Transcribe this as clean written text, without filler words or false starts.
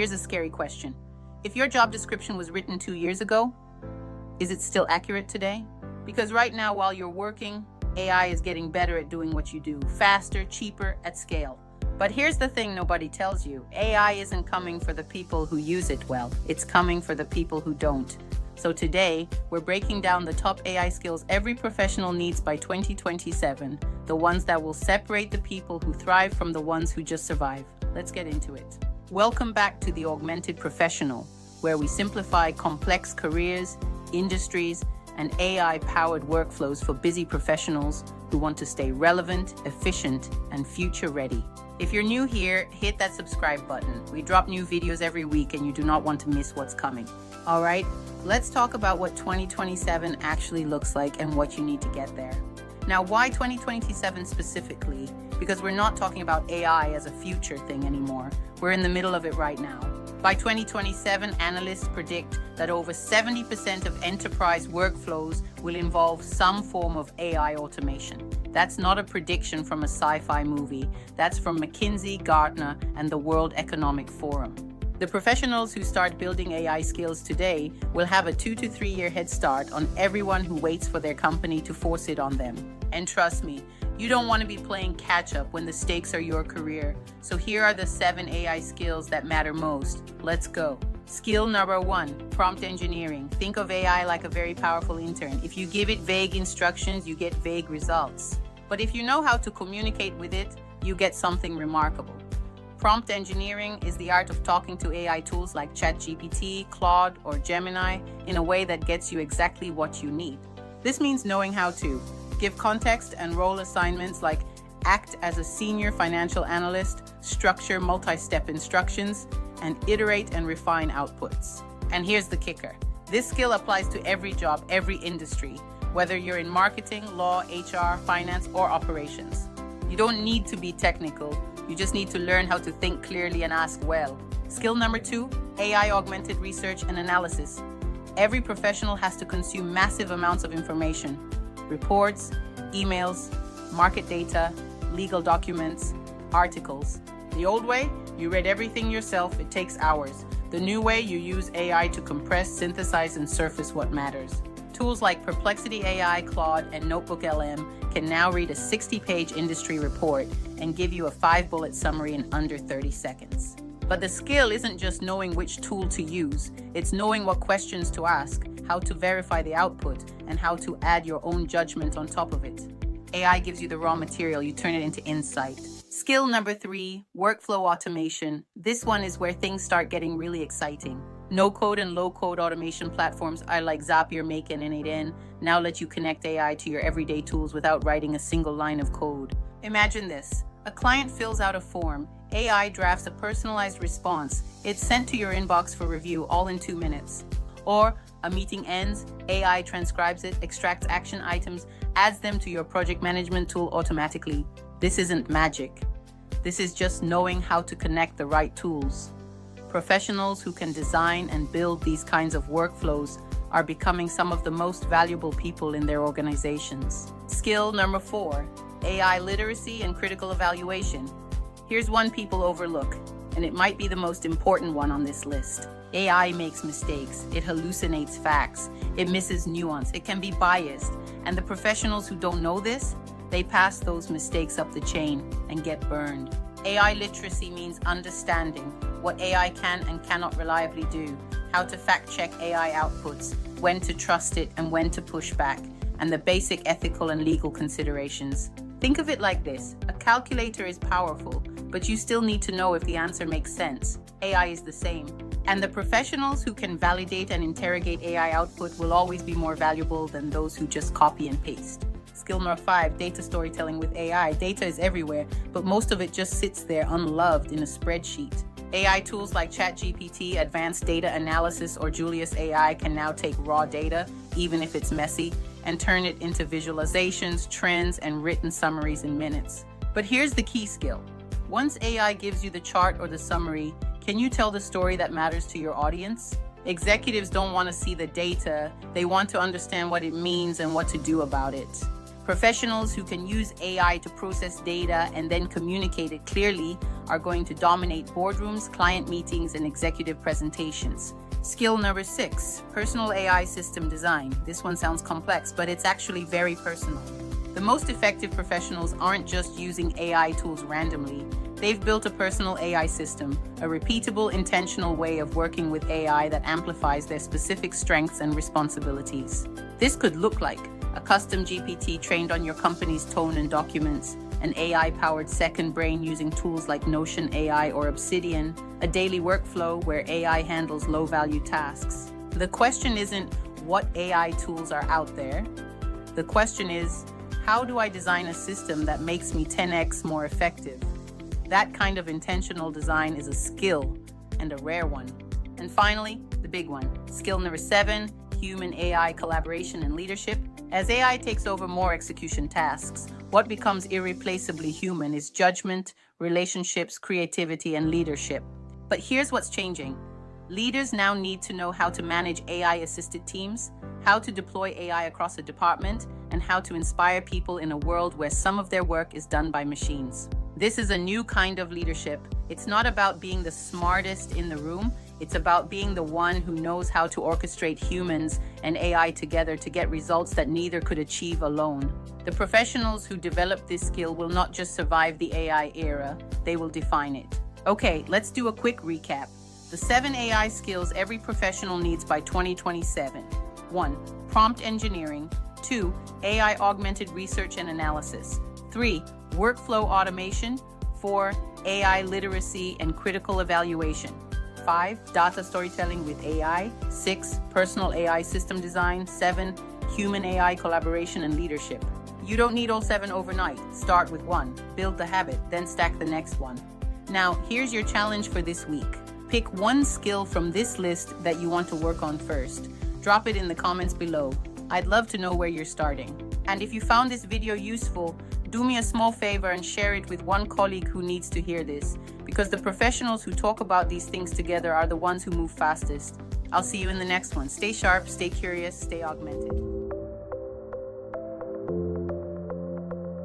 Here's a scary question. If your job description was written 2 years ago, is it still accurate today? Because right now, while you're working, AI is getting better at doing what you do, faster, cheaper, at scale. But here's the thing nobody tells you. AI isn't coming for the people who use it well. It's coming for the people who don't. So today, we're breaking down the top AI skills every professional needs by 2027, the ones that will separate the people who thrive from the ones who just survive. Let's get into it. Welcome back to the Augmented Professional, where we simplify complex careers, industries, and AI-powered workflows for busy professionals who want to stay relevant, efficient, and future-ready. If you're new here, hit that subscribe button. We drop new videos every week and you do not want to miss what's coming. All right, let's talk about what 2027 actually looks like and what you need to get there. Now, why 2027 specifically? Because we're not talking about AI as a future thing anymore. We're in the middle of it right now. By 2027, analysts predict that over 70% of enterprise workflows will involve some form of AI automation. That's not a prediction from a sci-fi movie. That's from McKinsey, Gartner, and the World Economic Forum. The professionals who start building AI skills today will have a 2 to 3 year head start on everyone who waits for their company to force it on them. And trust me, you don't want to be playing catch-up when the stakes are your career. So here are the 7 AI skills that matter most. Let's go. Skill number 1, prompt engineering. Think of AI like a very powerful intern. If you give it vague instructions, you get vague results. But if you know how to communicate with it, you get something remarkable. Prompt engineering is the art of talking to AI tools like ChatGPT, Claude, or Gemini in a way that gets you exactly what you need. This means knowing how to give context and role assignments like act as a senior financial analyst, structure multi-step instructions, and iterate and refine outputs. And here's the kicker. This skill applies to every job, every industry, whether you're in marketing, law, HR, finance, or operations. You don't need to be technical. You just need to learn how to think clearly and ask well. Skill number 2, AI augmented research and analysis. Every professional has to consume massive amounts of information. Reports, emails, market data, legal documents, articles. The old way, you read everything yourself, it takes hours. The new way, you use AI to compress, synthesize, and surface what matters. Tools like Perplexity AI, Claude, and Notebook LM can now read a 60-page industry report and give you a 5-bullet summary in under 30 seconds. But the skill isn't just knowing which tool to use, it's knowing what questions to ask, how to verify the output, and how to add your own judgment on top of it. AI gives you the raw material, you turn it into insight. Skill number 3, workflow automation. This one is where things start getting really exciting. No-code and low-code automation platforms are like Zapier, Make, and N8N now let you connect AI to your everyday tools without writing a single line of code. Imagine this. A client fills out a form. AI drafts a personalized response. It's sent to your inbox for review, all in 2 minutes. Or a meeting ends, AI transcribes it, extracts action items, adds them to your project management tool automatically. This isn't magic. This is just knowing how to connect the right tools. Professionals who can design and build these kinds of workflows are becoming some of the most valuable people in their organizations. Skill number 4, AI literacy and critical evaluation. Here's one people overlook, and it might be the most important one on this list. AI makes mistakes, it hallucinates facts, it misses nuance, it can be biased, and the professionals who don't know this, they pass those mistakes up the chain and get burned. AI literacy means understanding what AI can and cannot reliably do, how to fact-check AI outputs, when to trust it and when to push back, and the basic ethical and legal considerations. Think of it like this. A calculator is powerful, but you still need to know if the answer makes sense. AI is the same. And the professionals who can validate and interrogate AI output will always be more valuable than those who just copy and paste. Skill number 5, data storytelling with AI. Data is everywhere, but most of it just sits there unloved in a spreadsheet. AI tools like ChatGPT, Advanced Data Analysis, or Julius AI can now take raw data, even if it's messy, and turn it into visualizations, trends, and written summaries in minutes. But here's the key skill. Once AI gives you the chart or the summary, can you tell the story that matters to your audience? Executives don't want to see the data, they want to understand what it means and what to do about it. Professionals who can use AI to process data and then communicate it clearly are going to dominate boardrooms, client meetings, and executive presentations. Skill number 6, personal AI system design. This one sounds complex, but it's actually very personal. The most effective professionals aren't just using AI tools randomly. They've built a personal AI system, a repeatable, intentional way of working with AI that amplifies their specific strengths and responsibilities. This could look like a custom GPT trained on your company's tone and documents, an AI-powered second brain using tools like Notion AI or Obsidian, a daily workflow where AI handles low-value tasks. The question isn't what AI tools are out there. The question is, how do I design a system that makes me 10x more effective? That kind of intentional design is a skill, and a rare one. And finally, the big one, skill number 7, human-AI collaboration and leadership. As AI takes over more execution tasks, what becomes irreplaceably human is judgment, relationships, creativity, and leadership. But here's what's changing. Leaders now need to know how to manage AI-assisted teams, how to deploy AI across a department, and how to inspire people in a world where some of their work is done by machines. This is a new kind of leadership. It's not about being the smartest in the room. It's about being the one who knows how to orchestrate humans and AI together to get results that neither could achieve alone. The professionals who develop this skill will not just survive the AI era, they will define it. Okay, let's do a quick recap. The 7 AI skills every professional needs by 2027. 1. Prompt engineering. 2. AI augmented research and analysis. 3. Workflow automation. 4. AI literacy and critical evaluation. 5. Data storytelling with AI. 6. Personal AI system design. 7. Human AI collaboration and leadership. You don't need all 7 overnight. Start with 1. Build the habit, then stack the next one. Now, here's your challenge for this week. Pick one skill from this list that you want to work on first. Drop it in the comments below. I'd love to know where you're starting. And if you found this video useful, do me a small favor and share it with one colleague who needs to hear this, because the professionals who talk about these things together are the ones who move fastest. I'll see you in the next one. Stay sharp, stay curious, stay augmented.